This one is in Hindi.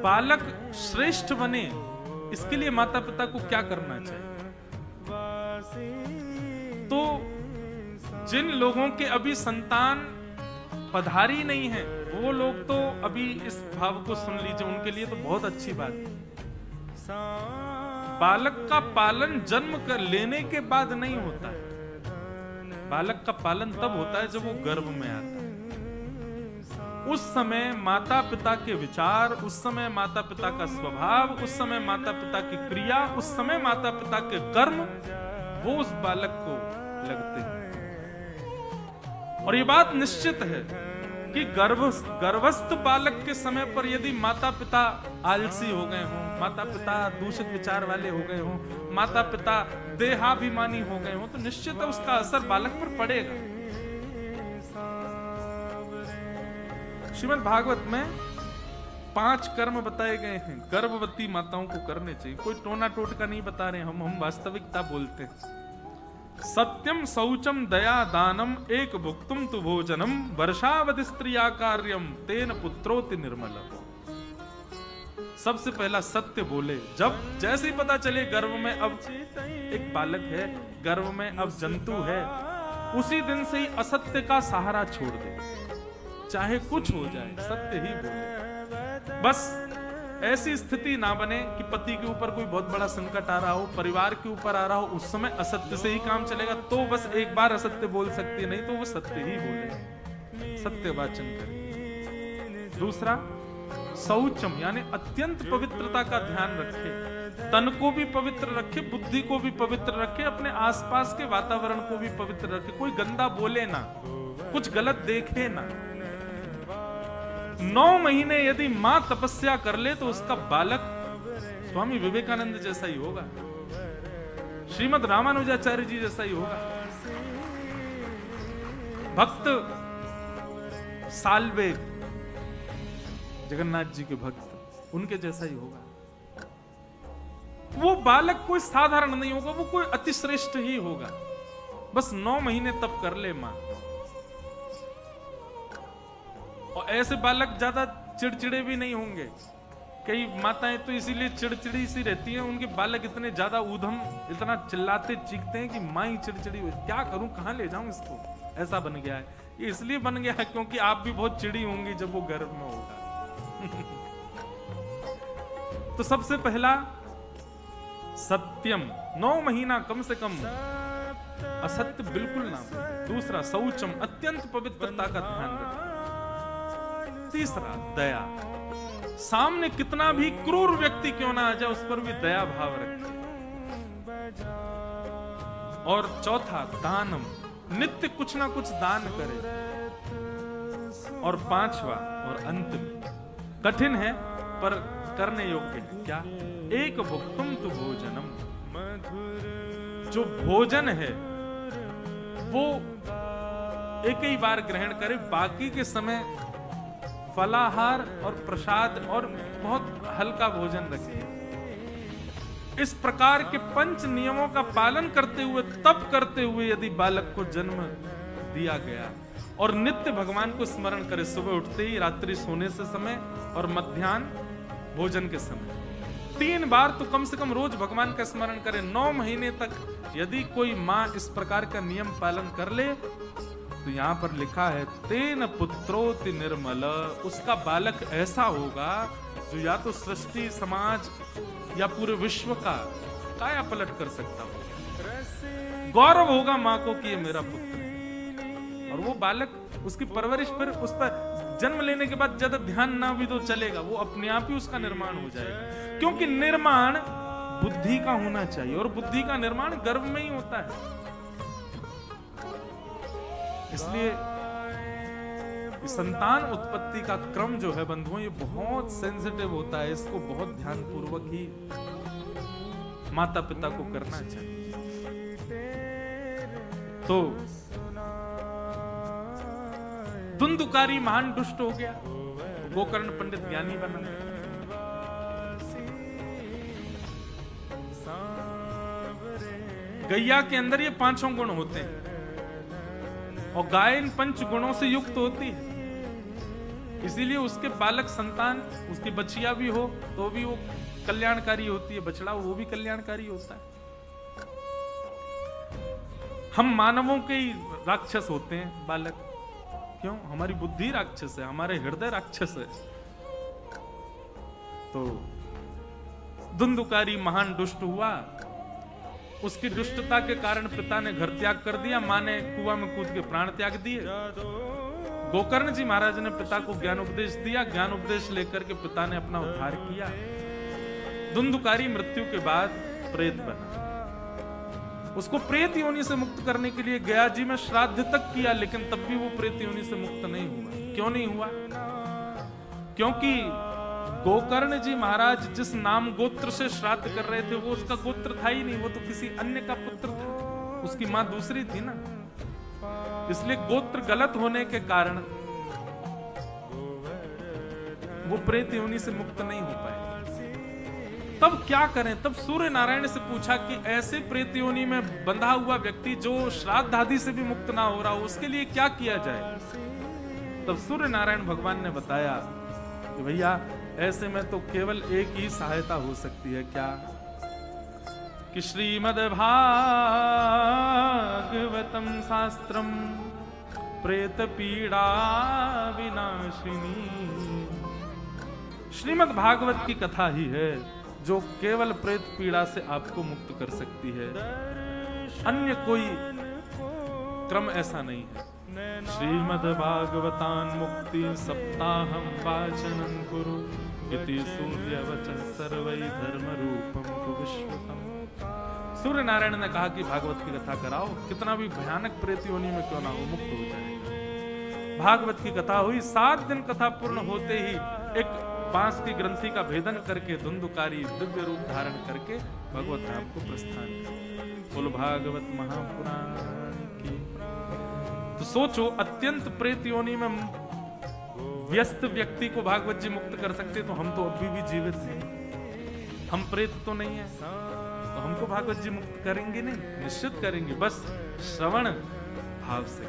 बालक श्रेष्ठ बने, इसके लिए माता पिता को क्या करना चाहिए? तो जिन लोगों के अभी संतान पधारी नहीं है, वो लोग तो अभी इस भाव को सुन लीजिए, उनके लिए तो बहुत अच्छी बात है। बालक का पालन जन्म कर लेने के बाद नहीं होता है। बालक का पालन तब होता है जब वो गर्भ में आता है। उस समय माता पिता के विचार, उस समय माता पिता का स्वभाव, उस समय माता पिता की क्रिया, उस समय माता पिता के कर्म, वो उस बालक को लगते हैं। और ये बात निश्चित है कि गर्भस्थ बालक के समय पर यदि माता पिता आलसी हो गए हों, माता पिता दूषित विचार वाले हो गए हों, माता पिता देहाभिमानी हो गए हों, तो निश्चित है उसका असर बालक पर पड़ेगा। श्रीमद् भागवत में 5 कर्म बताए गए हैं, गर्भवती माताओं को करने चाहिए। कोई टोना टोटका नहीं बता रहे हम वास्तविकता बोलते हैं। सत्यम शौचम दया दानम एक भुक्तुम तु भोजनम वर्षावधि स्त्रिया कार्यम तेन पुत्रोति निर्मल। सबसे पहला सत्य बोले। जब जैसे ही पता चले गर्भ में अब एक बालक है, गर्भ में अब जंतु है, उसी दिन से ही असत्य का सहारा छोड़ दे, चाहे कुछ हो जाए सत्य ही बोले। बस ऐसी स्थिति ना बने कि पति के ऊपर कोई बहुत बड़ा संकट आ रहा हो, परिवार के ऊपर आ रहा हो, उस समय असत्य से ही काम चलेगा, तो बस एक बार असत्य बोल सकती है, नहीं तो वो सत्य ही बोले, सत्य वाचन करे। दूसरा शौचम, यानी अत्यंत पवित्रता का ध्यान रखे, तन को भी पवित्र रखे, बुद्धि को भी पवित्र रखे, अपने आसपास के वातावरण को भी पवित्र रखे, कोई गंदा बोले ना, कुछ गलत देखे ना। 9 महीने यदि मां तपस्या कर ले तो उसका बालक स्वामी विवेकानंद जैसा ही होगा, श्रीमद् रामानुजाचार्य जी जैसा ही होगा, भक्त साल्वेग जगन्नाथ जी के भक्त, उनके जैसा ही होगा। वो बालक कोई साधारण नहीं होगा, वो कोई अतिश्रेष्ठ ही होगा। बस 9 महीने तप कर ले मां। और ऐसे बालक ज्यादा चिड़चिड़े भी नहीं होंगे। कई माताएं तो इसीलिए चिड़चिड़ी सी रहती हैं, उनके बालक इतने ज्यादा ऊधम, इतना चिल्लाते चीखते हैं कि मां ही चिड़चिड़ी हो। क्या करूं, कहां ले जाऊं इसको, ऐसा बन गया है। ये इसलिए बन गया है क्योंकि आप भी बहुत चिड़ी होंगी जब वो गर्भ में होगा। तो सबसे पहला सत्यम, 9 महीना कम से कम असत्य बिल्कुल ना। दूसरा शौचम, अत्यंत पवित्रता का ध्यान रखें। तीसरा दया, सामने कितना भी क्रूर व्यक्ति क्यों ना आ जाए उस पर भी दया भाव रखें। और चौथा दानम, नित्य कुछ ना कुछ दान करे। और 5वां और अंतिम, कठिन है पर करने योग्य है, क्या? एक भुक्तुम तु भोजनम, जो भोजन है वो एक ही बार ग्रहण करे, बाकी के समय फलाहार और प्रसाद और बहुत हल्का भोजन रखें। इस प्रकार के 5 नियमों का पालन करते हुए, तप करते हुए यदि बालक को जन्म दिया गया, और नित्य भगवान को स्मरण करे, सुबह उठते ही, रात्रि सोने से समय और मध्याह्न भोजन के समय, 3 बार तो कम से कम रोज भगवान का स्मरण करे। 9 महीने तक यदि कोई माँ इस प्रकार का नियम पालन कर ले, तो यहां पर लिखा है तेन पुत्रोति निर्मल, उसका बालक ऐसा होगा जो या तो सृष्टि, समाज या पूरे विश्व का काया पलट कर सकता होगा। गौरव होगा मां को कि ये मेरा पुत्र है। और वो बालक, उसकी परवरिश, फिर उस पर जन्म लेने के बाद ज्यादा ध्यान ना भी तो चलेगा, वो अपने आप ही उसका निर्माण हो जाएगा। क्योंकि निर्माण बुद्धि का होना चाहिए, और बुद्धि का निर्माण गर्भ में ही होता है। इसलिए संतान उत्पत्ति का क्रम जो है बंधुओं, ये बहुत सेंसिटिव होता है। इसको बहुत ध्यानपूर्वक ही माता पिता को करना चाहिए। तो धुंधुकारी महान दुष्ट हो गया, गोकर्ण पंडित ज्ञानी बना। गैया के अंदर ये 5 गुण होते हैं, और गाय इन 5 गुणों से युक्त होती है। इसीलिए उसके बालक संतान, उसकी बच्चिया भी हो तो भी वो कल्याणकारी होती है, बछड़ा वो भी कल्याणकारी होता है। हम मानवों के ही राक्षस होते हैं बालक, क्यों? हमारी बुद्धि राक्षस है, हमारे हृदय राक्षस है। तो धुंधुकारी महान दुष्ट हुआ, उसकी दुष्टता के कारण पिता ने घर त्याग कर दिया, मां ने कुआं में कूद के प्राण त्याग दिए। गोकर्ण जी महाराज ने पिता को ज्ञान उपदेश दिया, ज्ञान उपदेश लेकर के पिता ने अपना उद्धार किया। धुंधुकारी मृत्यु के बाद प्रेत बना, उसको प्रेत योनि से मुक्त करने के लिए गया जी में श्राद्ध तक किया, लेकिन तब भी वो प्रेत योनि से मुक्त नहीं हुआ। क्यों नहीं हुआ? क्योंकि गोकर्ण जी महाराज जिस नाम गोत्र से श्राद्ध कर रहे थे वो उसका गोत्र था ही नहीं, वो तो किसी अन्य का पुत्र था, उसकी मां दूसरी थी ना। इसलिए गोत्र गलत होने के कारण वो प्रेत योनि से मुक्त नहीं हो पाए। तब क्या करें? तब सूर्य नारायण से पूछा कि ऐसे प्रेत योनि में बंधा हुआ व्यक्ति जो श्राद्ध आदि से भी मुक्त ना हो रहा हो, उसके लिए क्या किया जाए? तब सूर्य नारायण भगवान ने बताया कि भैया ऐसे में तो केवल एक ही सहायता हो सकती है। क्या? कि श्रीमद् भागवतम शास्त्रम प्रेत पीड़ा विनाशिनी। श्रीमद् भागवत की कथा ही है जो केवल प्रेत पीड़ा से आपको मुक्त कर सकती है, अन्य कोई क्रम ऐसा नहीं है। श्रीमद् भागवतान मुक्ति सप्ताहम वाचनं कुरु इति सूर्यवचः सर्वै धर्म रूपम विश्वतम। सूर्य नारायण ने कहा कि भागवत की कथा कराओ, कितना भी भयानक प्रेत योनि में क्यों ना हो, मुक्त हो जाएगा। भागवत की कथा हुई, 7 दिन कथा पूर्ण होते ही एक बांस की ग्रंथि का भेदन करके धुंधुकारी दिव्य रूप धारण करके भगवत नाम को प्रस्थान किया। बोलो भागवत महापुराण की। तो सोचो, अत्यंत प्रेत योनि में व्यस्त व्यक्ति को भागवत जी मुक्त कर सकते, तो हम तो अभी भी जीवित हैं, हम प्रेत तो नहीं है, तो हमको भागवत जी मुक्त करेंगे नहीं? निश्चित करेंगे, बस श्रवण भाव से।